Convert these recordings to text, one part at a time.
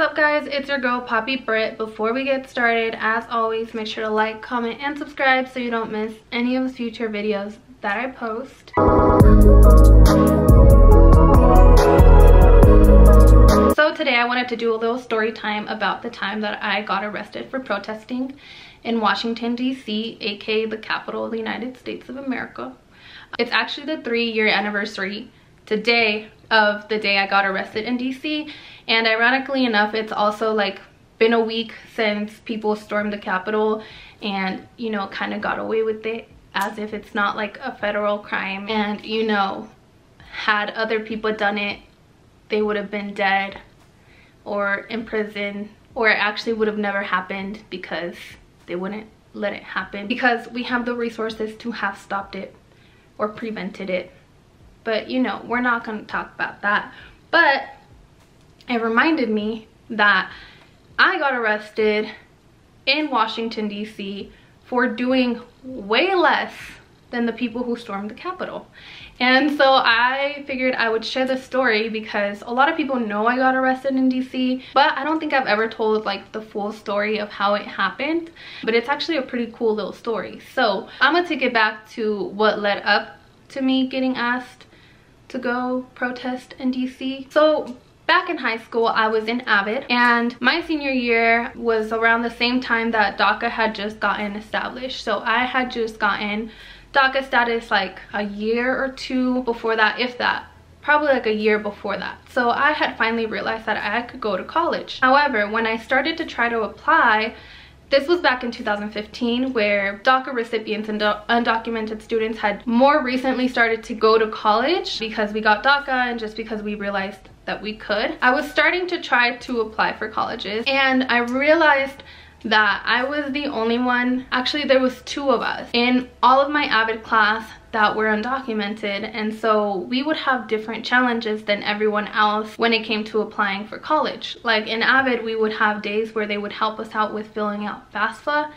up guys, it's your girl Poppy Britt. Before we get started, as always, make sure to like, comment, and subscribe so you don't miss any of the future videos that I post. So today I wanted to do a little story time about the time that I got arrested for protesting in Washington D.C, aka the capital of the United States of America. It's actually the 3-year anniversary today of the day I got arrested in DC, and ironically enough, it's also like been a week since people stormed the Capitol and, you know, kind of got away with it as if it's not like a federal crime. And, you know, had other people done it, they would have been dead or in prison, or it actually would have never happened because they wouldn't let it happen because we have the resources to have stopped it or prevented it. But you know, we're not going to talk about that. But it reminded me that I got arrested in Washington D.C. for doing way less than the people who stormed the Capitol. And so I figured I would share this story because a lot of people know I got arrested in DC, but I don't think I've ever told like the full story of how it happened. But it's actually a pretty cool little story. So I'm gonna take it back to what led up to me getting asked to go protest in DC. So back in high school, I was in Avid, and my senior year was around the same time that DACA had just gotten established. So I had just gotten DACA status like a year or two before that, if that, probably like a year before that. So I had finally realized that I could go to college. However, when I started to try to apply, this was back in 2015, where DACA recipients and undocumented students had more recently started to go to college because we got DACA and just because we realized that we could. I was starting to try to apply for colleges, and I realized that I was the only one. Actually, there was 2 of us in all of my Avid class that were undocumented, and so we would have different challenges than everyone else when it came to applying for college. Like in Avid, we would have days where they would help us out with filling out FAFSA.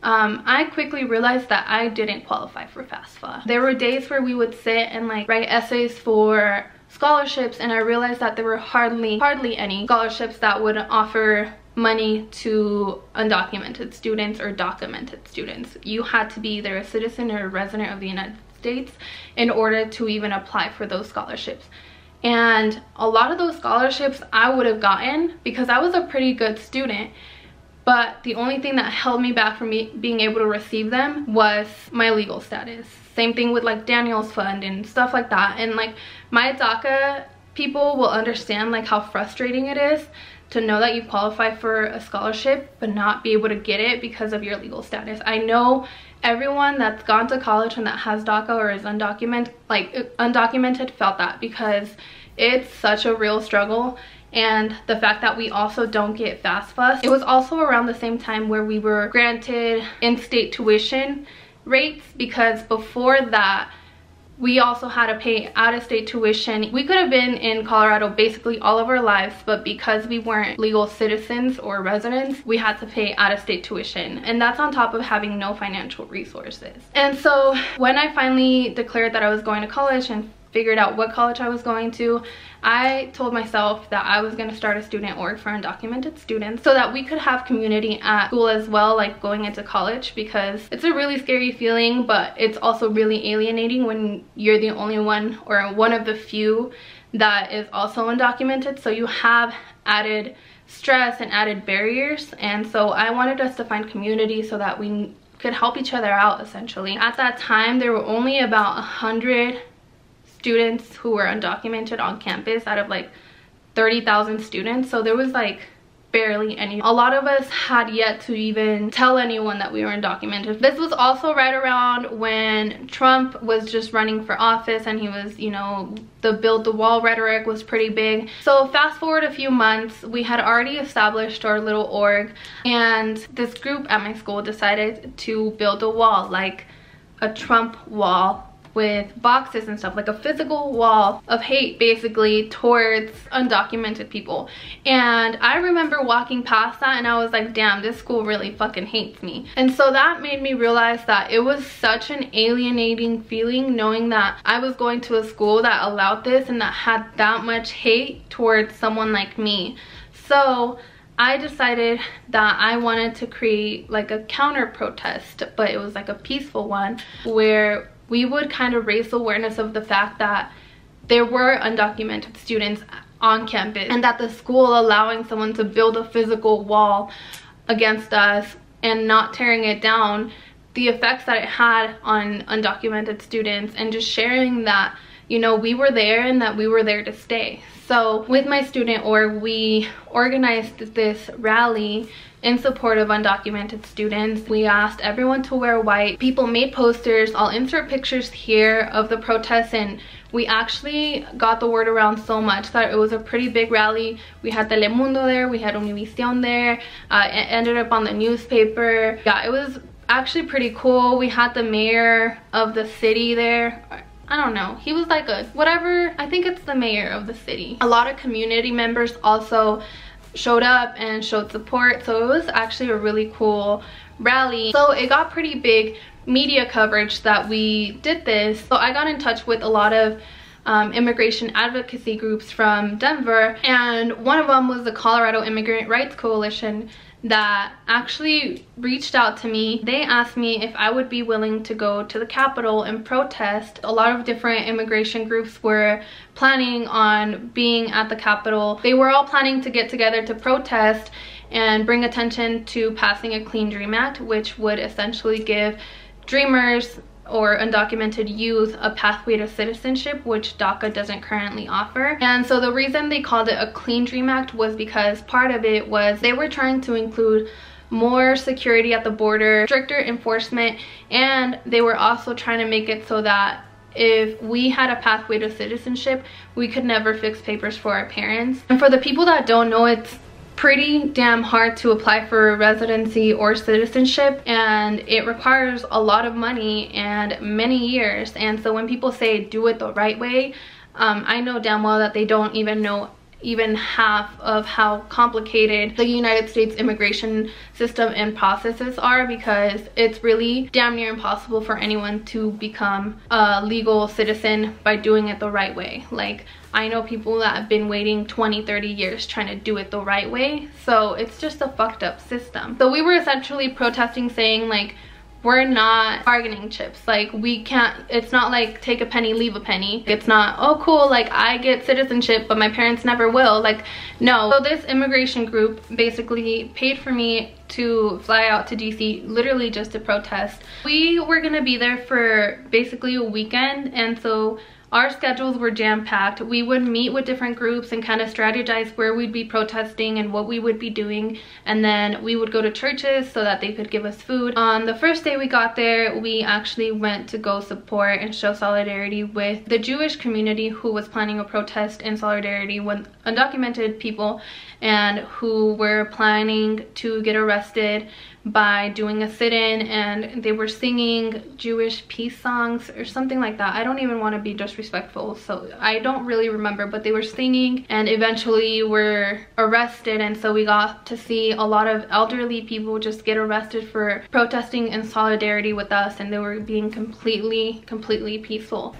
I quickly realized that I didn't qualify for FAFSA. There were days where we would sit and like write essays for scholarships, and I realized that there were hardly any scholarships that would offer money to undocumented students or documented students. You had to be either a citizen or a resident of the United States in order to even apply for those scholarships. And a lot of those scholarships I would have gotten because I was a pretty good student, but the only thing that held me back from being able to receive them was my legal status. Same thing with like Daniel's Fund and stuff like that. And like my DACA people will understand like how frustrating it is to know that you qualify for a scholarship but not be able to get it because of your legal status. I know everyone that's gone to college and that has DACA or is undocumented felt that, because it's such a real struggle. And the fact that we also don't get FAFSA. It was also around the same time where we were granted in-state tuition rates, because before that we also had to pay out-of-state tuition. We could have been in Colorado basically all of our lives, but because we weren't legal citizens or residents, we had to pay out-of-state tuition. And that's on top of having no financial resources. And so when I finally declared that I was going to college and figured out what college I was going to, I told myself that I was going to start a student org for undocumented students so that we could have community at school as well, like going into college, because it's a really scary feeling, but it's also really alienating when you're the only one or one of the few that is also undocumented. So you have added stress and added barriers. And so I wanted us to find community so that we could help each other out essentially. At that time, there were only about 100 students who were undocumented on campus out of like 30,000 students. So there was like barely any. A lot of us had yet to even tell anyone that we were undocumented. This was also right around when Trump was just running for office, and he was, you know, the build the wall rhetoric was pretty big. So fast forward a few months, we had already established our little org, and this group at my school decided to build a wall, like a Trump wall, with boxes and stuff, like a physical wall of hate basically towards undocumented people. And I remember walking past that and I was like, damn, this school really fucking hates me. And so that made me realize that it was such an alienating feeling knowing that I was going to a school that allowed this and that had that much hate towards someone like me. So I decided that I wanted to create like a counter protest, but it was like a peaceful one where we would kind of raise awareness of the fact that there were undocumented students on campus and that the school allowing someone to build a physical wall against us and not tearing it down, the effects that it had on undocumented students, and just sharing that, you know, we were there and that we were there to stay. So with my student org, we organized this rally in support of undocumented students. We asked everyone to wear white. People made posters. I'll insert pictures here of the protests, and we actually got the word around so much that it was a pretty big rally. We had Telemundo there, we had Univision there, it ended up on the newspaper. Yeah, it was actually pretty cool. We had the mayor of the city there. I don't know, he was like a whatever, I think it's the mayor of the city. A lot of community members also showed up and showed support, so it was actually a really cool rally. So it got pretty big media coverage that we did this. So I got in touch with a lot of immigration advocacy groups from Denver, and one of them was the Colorado Immigrant Rights Coalition that actually reached out to me. They asked me if I would be willing to go to the Capitol and protest. A lot of different immigration groups were planning on being at the Capitol. They were all planning to get together to protest and bring attention to passing a Clean Dream Act, which would essentially give dreamers or undocumented youth a pathway to citizenship, which DACA doesn't currently offer. And so the reason they called it a Clean Dream Act was because part of it was they were trying to include more security at the border, stricter enforcement, and they were also trying to make it so that if we had a pathway to citizenship, we could never fix papers for our parents. And for the people that don't know, it's pretty damn hard to apply for residency or citizenship, and it requires a lot of money and many years. And so when people say do it the right way, I know damn well that they don't even know even half of how complicated the United States immigration system and processes are, because it's really damn near impossible for anyone to become a legal citizen by doing it the right way. Like, I know people that have been waiting 20-30 years trying to do it the right way. So it's just a fucked up system. So we were essentially protesting, saying like, we're not bargaining chips. Like, we can't, it's not like take a penny, leave a penny. It's not, oh cool, like I get citizenship but my parents never will. Like, no. So this immigration group basically paid for me to fly out to DC literally just to protest. We were gonna be there for basically a weekend, and so our schedules were jam-packed. We would meet with different groups and kind of strategize where we'd be protesting and what we would be doing, and then we would go to churches so that they could give us food. On the first day we got there, we actually went to go support and show solidarity with the Jewish community who was planning a protest in solidarity with undocumented people and who were planning to get arrested by doing a sit-in, and they were singing Jewish peace songs or something like that. I don't even want to be disrespectful, so I don't really remember, but they were singing and eventually were arrested. And so we got to see a lot of elderly people just get arrested for protesting in solidarity with us, and they were being completely peaceful.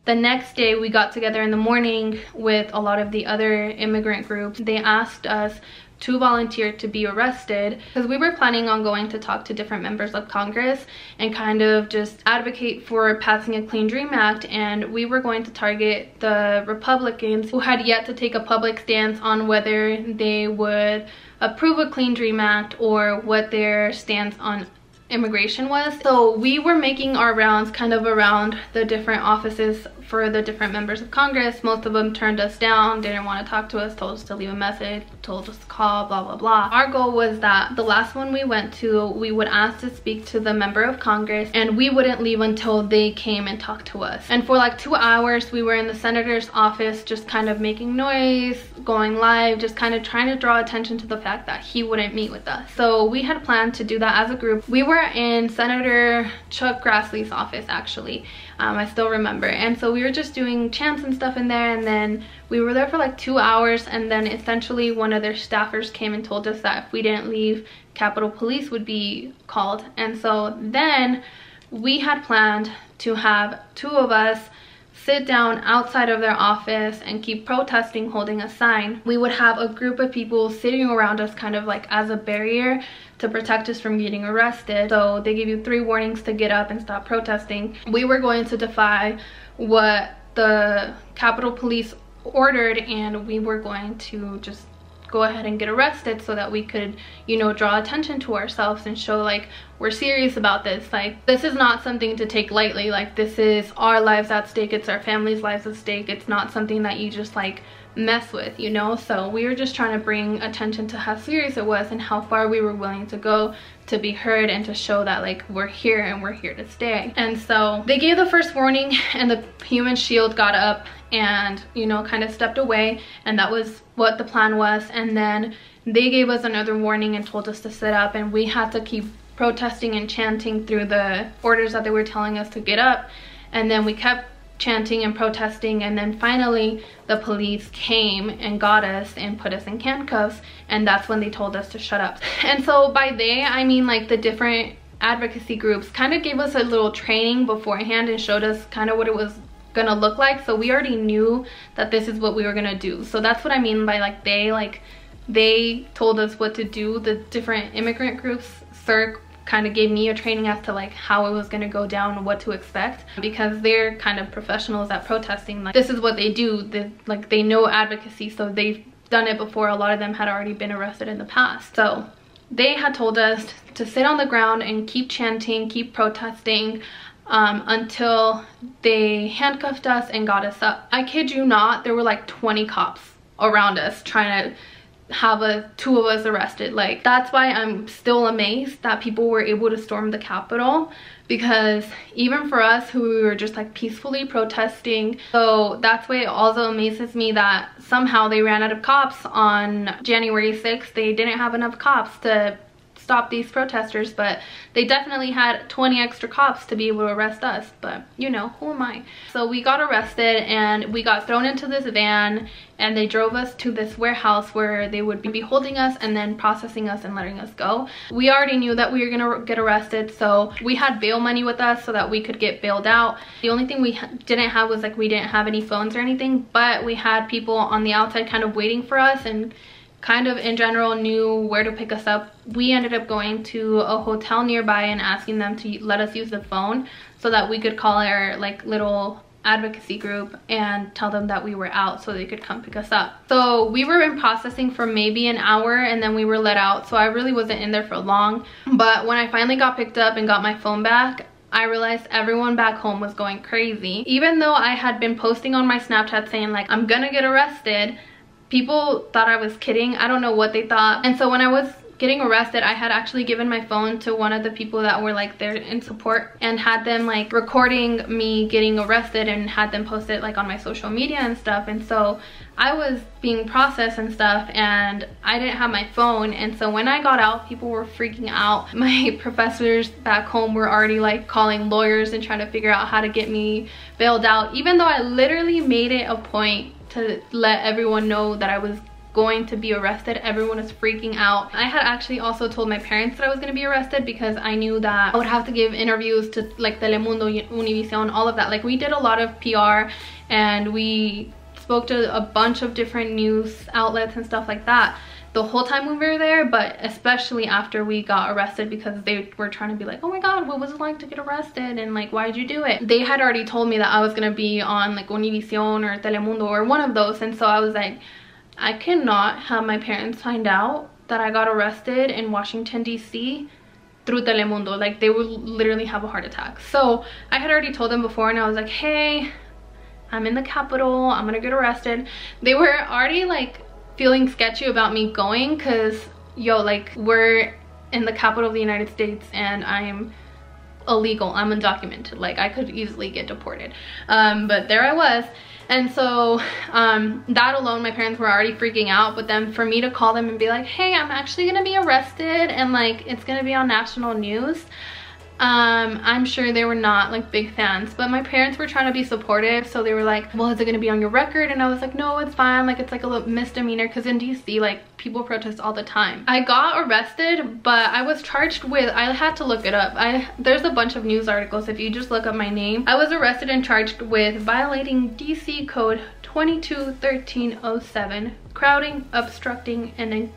The next day we got together in the morning with a lot of the other immigrant groups. They asked us to volunteer to be arrested because we were planning on going to talk to different members of Congress and kind of just advocate for passing a Clean Dream Act, and we were going to target the Republicans who had yet to take a public stance on whether they would approve a Clean Dream Act or what their stance on immigration was. So we were making our rounds kind of around the different offices for the different members of Congress. Most of them turned us down, didn't want to talk to us, told us to leave a message, told us to call, blah blah blah. Our goal was that the last one we went to, we would ask to speak to the member of Congress, and we wouldn't leave until they came and talked to us. And for like 2 hours we were in the senator's office, just kind of making noise, going live, just kind of trying to draw attention to the fact that he wouldn't meet with us. So we had planned to do that as a group. We were in Senator Chuck Grassley's office actually. I still remember. And so we were just doing chants and stuff in there, and then we were there for like 2 hours, and then essentially one of their staffers came and told us that if we didn't leave, Capitol Police would be called. And so then we had planned to have 2 of us sit down outside of their office and keep protesting, holding a sign. We would have a group of people sitting around us kind of like as a barrier to protect us from getting arrested. So they give you 3 warnings to get up and stop protesting. We were going to defy what the Capitol Police ordered, and we were going to just go ahead and get arrested so that we could, you know, draw attention to ourselves and show like we're serious about this. Like, this is not something to take lightly. Like, this is our lives at stake, it's our family's lives at stake. It's not something that you just like mess with, you know. So we were just trying to bring attention to how serious it was and how far we were willing to go to be heard and to show that like we're here and we're here to stay. And so they gave the first warning, and the human shield got up and, you know, kind of stepped away, and that was what the plan was. And then they gave us another warning and told us to sit up, and we had to keep protesting and chanting through the orders that they were telling us to get up. And then we kept chanting and protesting, and then finally the police came and got us and put us in handcuffs, and that's when they told us to shut up. And so by they, I mean like the different advocacy groups kind of gave us a little training beforehand and showed us kind of what it was gonna look like. So we already knew that this is what we were gonna do. So that's what I mean by like they told us what to do. The different immigrant groups, CERC, kind of gave me a training as to like how it was going to go down and what to expect, because they're kind of professionals at protesting. Like, this is what they do. They know advocacy, so they've done it before. A lot of them had already been arrested in the past. So they had told us to sit on the ground and keep chanting, keep protesting until they handcuffed us and got us up. I kid you not, there were like 20 cops around us trying to have 2 of us arrested. Like, that's why I'm still amazed that people were able to storm the Capitol, because even for us who were just like peacefully protesting. So that's why it also amazes me that somehow they ran out of cops on January 6th. They didn't have enough cops to stop these protesters, but they definitely had 20 extra cops to be able to arrest us. But you know, who am I? So we got arrested and we got thrown into this van, and they drove us to this warehouse where they would be holding us and then processing us and letting us go. We already knew that we were gonna get arrested, so we had bail money with us so that we could get bailed out. The only thing we didn't have was like, we didn't have any phones or anything, but we had people on the outside kind of waiting for us and kind of in general knew where to pick us up. We ended up going to a hotel nearby and asking them to let us use the phone so that we could call our like little advocacy group and tell them that we were out so they could come pick us up. So we were in processing for maybe an hour, and then we were let out. So I really wasn't in there for long. But when I finally got picked up and got my phone back, I realized everyone back home was going crazy. Even though I had been posting on my Snapchat saying like, I'm gonna get arrested, people thought I was kidding. I don't know what they thought. And so when I was getting arrested, I had actually given my phone to one of the people that were like there in support, and had them like recording me getting arrested and had them post it like on my social media and stuff. And so I was being processed and stuff, and I didn't have my phone. And so when I got out, people were freaking out. My professors back home were already like calling lawyers and trying to figure out how to get me bailed out, even though I literally made it a point to let everyone know that I was going to be arrested. Everyone was freaking out. I had actually also told my parents that I was going to be arrested, because I knew that I would have to give interviews to like Telemundo, Univision, all of that. Like, we did a lot of PR and we spoke to a bunch of different news outlets and stuff like that the whole time we were there, but especially after we got arrested, because they were trying to be like, oh my god, what was it like to get arrested, and like, why'd you do it? They had already told me that I was gonna be on like Univision or Telemundo or one of those, and so I was like, I cannot have my parents find out that I got arrested in Washington D.C. through Telemundo. Like they would literally have a heart attack. So I had already told them before, and I was like, hey, I'm in the Capitol, I'm gonna get arrested. They were already like feeling sketchy about me going, because yo, like we're in the capital of the United States and I'm illegal, I'm undocumented, like I could easily get deported. But there I was. And so that alone, my parents were already freaking out. But then for me to call them and be like, hey, I'm actually gonna be arrested and like it's gonna be on national news, I'm sure they were not like big fans. But my parents were trying to be supportive, so they were like, well, is it gonna be on your record? And I was like, no, it's fine, like it's like a little misdemeanor, because in DC like people protest all the time. I got arrested, but I was charged with, I had to look it up, there's a bunch of news articles if you just look up my name. I was arrested and charged with violating DC code 22-1307, crowding, obstructing, and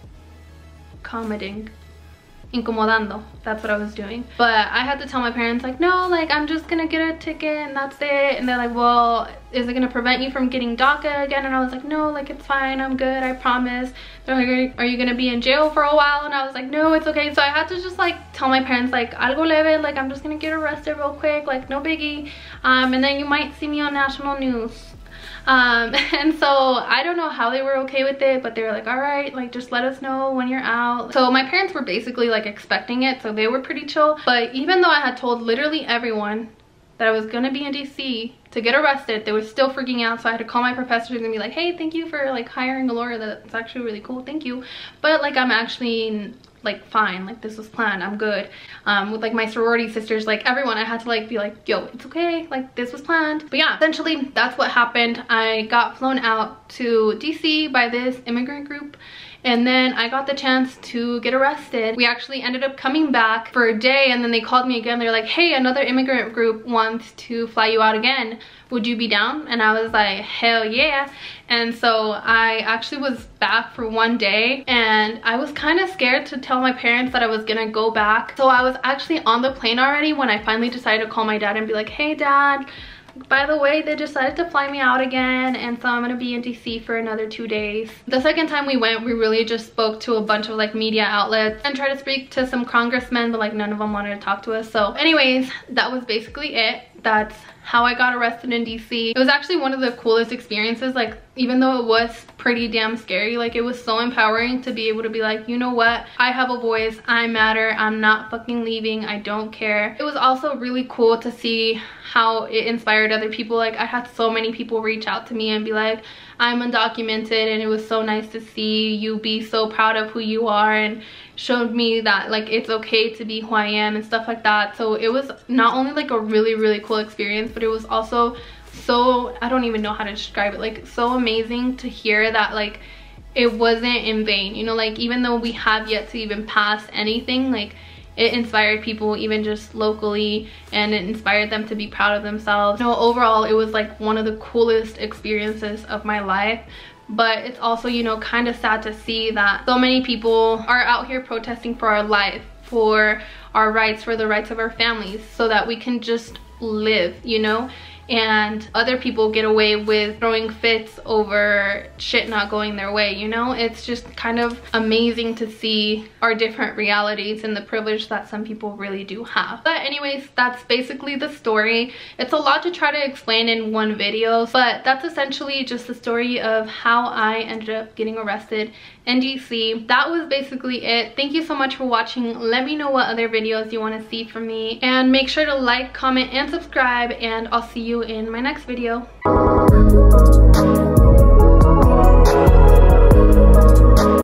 incomodando. That's what I was doing. But I had to tell my parents like, no, like I'm just gonna get a ticket and that's it. And they're like, well, is it gonna prevent you from getting DACA again? And I was like, no, like it's fine, I'm good, I promise. They're like, are you gonna be in jail for a while? And I was like, no, it's okay. So I had to just like tell my parents like, algo leve, like I'm just gonna get arrested real quick, like no biggie, and then you might see me on national news. And so I don't know how they were okay with it, but they were like, all right, like just let us know when you're out. So my parents were basically like expecting it, so they were pretty chill. But even though I had told literally everyone that I was gonna be in DC to get arrested, they were still freaking out. So I had to call my professors and be like, hey, thank you for like hiring a lawyer, that's actually really cool, thank you, but like I'm actually like fine, like this was planned, I'm good. With like my sorority sisters, like everyone, I had to like be like, yo, it's okay, like this was planned. But yeah, essentially that's what happened. I got flown out to DC by this immigrant group, and then I got the chance to get arrested. We actually ended up coming back for a day, and then they called me again. They're like, hey, another immigrant group wants to fly you out again, would you be down? And I was like, hell yeah. And so I actually was back for one day, and I was kind of scared to tell my parents that I was gonna go back. So I was actually on the plane already when I finally decided to call my dad and be like, hey dad, by the way, they decided to fly me out again, and so I'm gonna be in DC for another 2 days. The second time we went, we really just spoke to a bunch of like media outlets and tried to speak to some congressmen, but like none of them wanted to talk to us. So anyways, that was basically it. That's how I got arrested in DC. It was actually one of the coolest experiences. Like even though it was pretty damn scary, like it was so empowering to be able to be like, you know what, I have a voice, I matter, I'm not fucking leaving, I don't care. It was also really cool to see how it inspired other people. Like I had so many people reach out to me and be like, I'm undocumented, and it was so nice to see you be so proud of who you are, and showed me that like it's okay to be who I am and stuff like that. So it was not only like a really cool experience, but it was also so, I don't even know how to describe it, like so amazing to hear that like it wasn't in vain, you know, like even though we have yet to even pass anything, like it inspired people even just locally, and it inspired them to be proud of themselves. You know, overall it was like one of the coolest experiences of my life. But it's also, you know, kind of sad to see that so many people are out here protesting for our life, for our rights, for the rights of our families, so that we can just live, you know. And other people get away with throwing fits over shit not going their way, you know. It's just kind of amazing to see our different realities and the privilege that some people really do have. But anyways, that's basically the story. It's a lot to try to explain in one video, but that's essentially just the story of how I ended up getting arrested in DC. That was basically it. Thank you so much for watching. Let me know what other videos you want to see from me, and make sure to like, comment, and subscribe, and I'll see you in my next video.